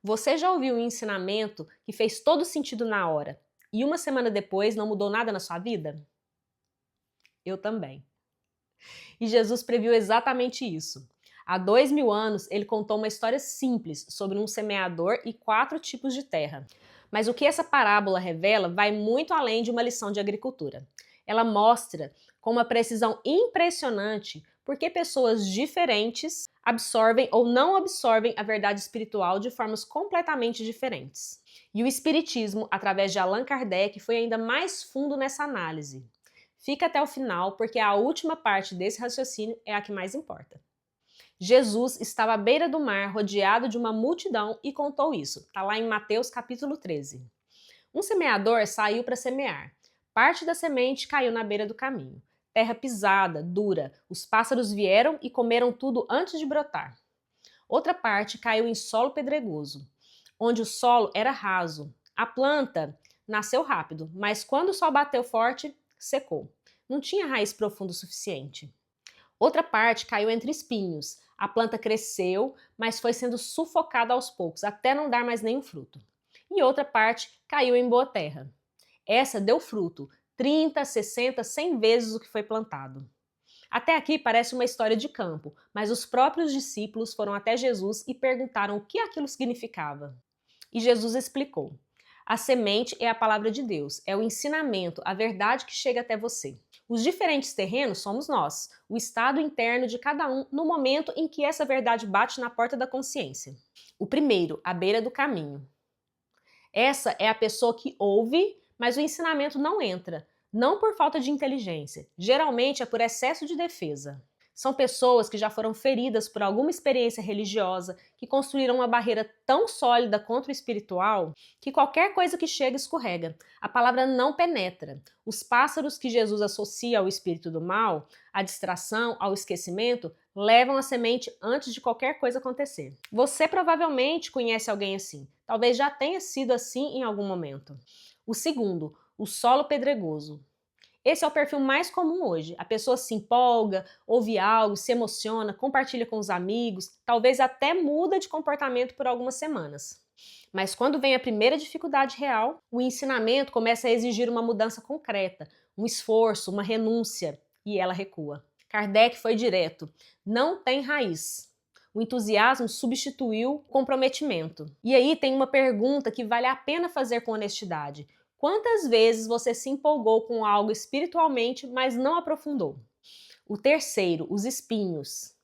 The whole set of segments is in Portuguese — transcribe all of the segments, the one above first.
Você já ouviu um ensinamento que fez todo sentido na hora e uma semana depois não mudou nada na sua vida? Eu também. E Jesus previu exatamente isso. Há 2000 anos, ele contou uma história simples sobre um semeador e 4 tipos de terra. Mas o que essa parábola revela vai muito além de uma lição de agricultura. Ela mostra com uma precisão impressionante por que pessoas diferentes absorvem ou não absorvem a verdade espiritual de formas completamente diferentes. E o Espiritismo, através de Allan Kardec, foi ainda mais fundo nessa análise. Fica até o final, porque a última parte desse raciocínio é a que mais importa. Jesus estava à beira do mar, rodeado de uma multidão, e contou isso. Está lá em Mateus capítulo 13. Um semeador saiu para semear. Parte da semente caiu na beira do caminho. Terra pisada, dura. Os pássaros vieram e comeram tudo antes de brotar. Outra parte caiu em solo pedregoso, onde o solo era raso. A planta nasceu rápido, mas quando o sol bateu forte, secou. Não tinha raiz profunda o suficiente. Outra parte caiu entre espinhos. A planta cresceu, mas foi sendo sufocada aos poucos, até não dar mais nenhum fruto. E outra parte caiu em boa terra. Essa deu fruto, 30, 60, 100 vezes o que foi plantado. Até aqui parece uma história de campo, mas os próprios discípulos foram até Jesus e perguntaram o que aquilo significava. E Jesus explicou. A semente é a palavra de Deus, é o ensinamento, a verdade que chega até você. Os diferentes terrenos somos nós, o estado interno de cada um no momento em que essa verdade bate na porta da consciência. O primeiro, à beira do caminho. Essa é a pessoa que ouve, mas o ensinamento não entra, não por falta de inteligência, geralmente é por excesso de defesa. São pessoas que já foram feridas por alguma experiência religiosa, que construíram uma barreira tão sólida contra o espiritual, que qualquer coisa que chega escorrega. A palavra não penetra. Os pássaros que Jesus associa ao espírito do mal, à distração, ao esquecimento, levam a semente antes de qualquer coisa acontecer. Você provavelmente conhece alguém assim. Talvez já tenha sido assim em algum momento. O segundo, o solo pedregoso. Esse é o perfil mais comum hoje. A pessoa se empolga, ouve algo, se emociona, compartilha com os amigos, talvez até muda de comportamento por algumas semanas. Mas quando vem a primeira dificuldade real, o ensinamento começa a exigir uma mudança concreta, um esforço, uma renúncia, e ela recua. Kardec foi direto. Não tem raiz. O entusiasmo substituiu o comprometimento. E aí tem uma pergunta que vale a pena fazer com honestidade. Quantas vezes você se empolgou com algo espiritualmente, mas não aprofundou? O terceiro, os espinhos.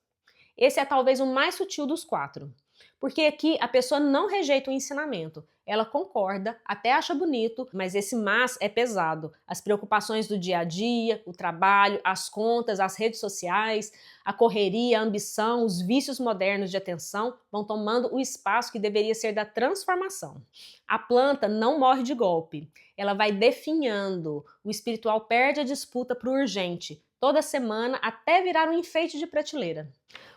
Esse é talvez o mais sutil dos 4. Porque aqui a pessoa não rejeita o ensinamento. Ela concorda, até acha bonito, mas esse mas é pesado. As preocupações do dia a dia, o trabalho, as contas, as redes sociais, a correria, a ambição, os vícios modernos de atenção vão tomando o espaço que deveria ser da transformação. A planta não morre de golpe. Ela vai definhando. O espiritual perde a disputa para o urgente, toda semana até virar um enfeite de prateleira.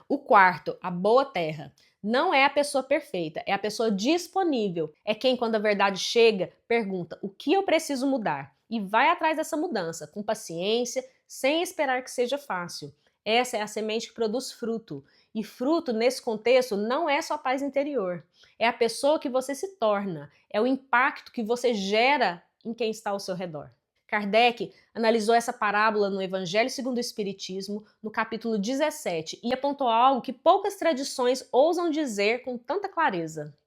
O quarto, a boa terra. Não é a pessoa perfeita, é a pessoa disponível. É quem, quando a verdade chega, pergunta o que eu preciso mudar e vai atrás dessa mudança, com paciência, sem esperar que seja fácil. Essa é a semente que produz fruto. E fruto, nesse contexto, não é só paz interior. É a pessoa que você se torna, é o impacto que você gera em quem está ao seu redor. Kardec analisou essa parábola no Evangelho segundo o Espiritismo, no capítulo 17, e apontou algo que poucas tradições ousam dizer com tanta clareza.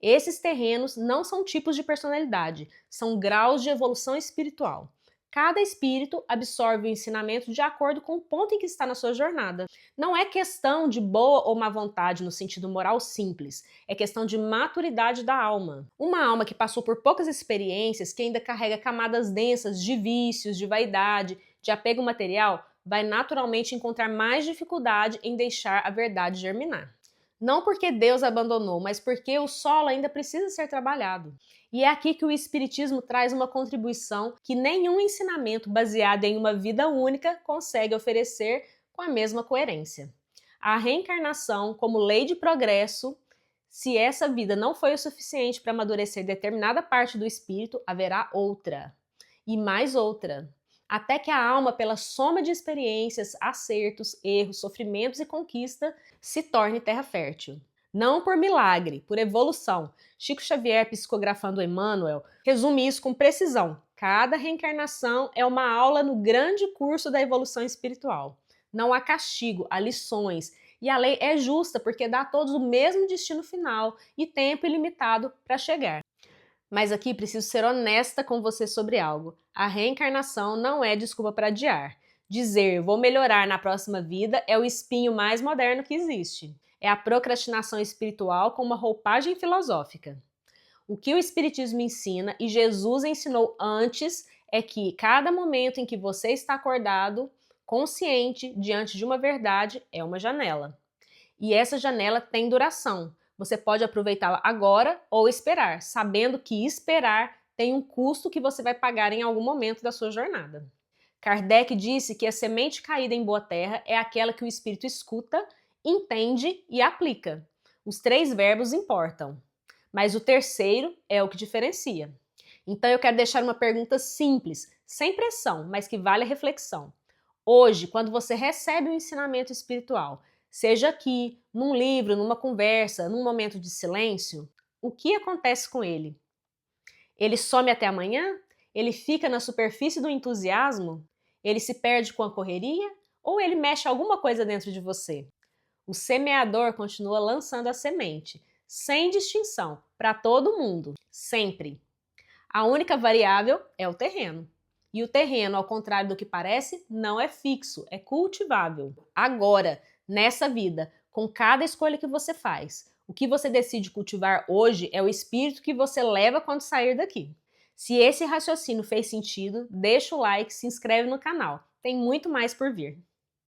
Esses terrenos não são tipos de personalidade, são graus de evolução espiritual. Cada espírito absorve o ensinamento de acordo com o ponto em que está na sua jornada. Não é questão de boa ou má vontade no sentido moral simples, é questão de maturidade da alma. Uma alma que passou por poucas experiências, que ainda carrega camadas densas de vícios, de vaidade, de apego material, vai naturalmente encontrar mais dificuldade em deixar a verdade germinar. Não porque Deus abandonou, mas porque o solo ainda precisa ser trabalhado. E é aqui que o Espiritismo traz uma contribuição que nenhum ensinamento baseado em uma vida única consegue oferecer com a mesma coerência. A reencarnação como lei de progresso, se essa vida não foi o suficiente para amadurecer determinada parte do espírito, haverá outra. E mais outra. Até que a alma, pela soma de experiências, acertos, erros, sofrimentos e conquista, se torne terra fértil. Não por milagre, por evolução. Chico Xavier, psicografando Emmanuel, resume isso com precisão. Cada reencarnação é uma aula no grande curso da evolução espiritual. Não há castigo, há lições. E a lei é justa porque dá a todos o mesmo destino final e tempo ilimitado para chegar. Mas aqui preciso ser honesta com você sobre algo. A reencarnação não é desculpa para adiar. Dizer vou melhorar na próxima vida é o espinho mais moderno que existe. É a procrastinação espiritual com uma roupagem filosófica. O que o Espiritismo ensina e Jesus ensinou antes é que cada momento em que você está acordado, consciente, diante de uma verdade, é uma janela. E essa janela tem duração. Você pode aproveitá-la agora ou esperar, sabendo que esperar tem um custo que você vai pagar em algum momento da sua jornada. Kardec disse que a semente caída em boa terra é aquela que o espírito escuta, entende e aplica. Os 3 verbos importam, mas o terceiro é o que diferencia. Então eu quero deixar uma pergunta simples, sem pressão, mas que vale a reflexão. Hoje, quando você recebe um ensinamento espiritual, seja aqui, num livro, numa conversa, num momento de silêncio, o que acontece com ele? Ele some até amanhã? Ele fica na superfície do entusiasmo? Ele se perde com a correria? Ou ele mexe alguma coisa dentro de você? O semeador continua lançando a semente, sem distinção, para todo mundo, sempre. A única variável é o terreno. E o terreno, ao contrário do que parece, não é fixo, é cultivável. Agora, nessa vida, com cada escolha que você faz, o que você decide cultivar hoje é o espírito que você leva quando sair daqui. Se esse raciocínio fez sentido, deixa o like, se inscreve no canal. Tem muito mais por vir.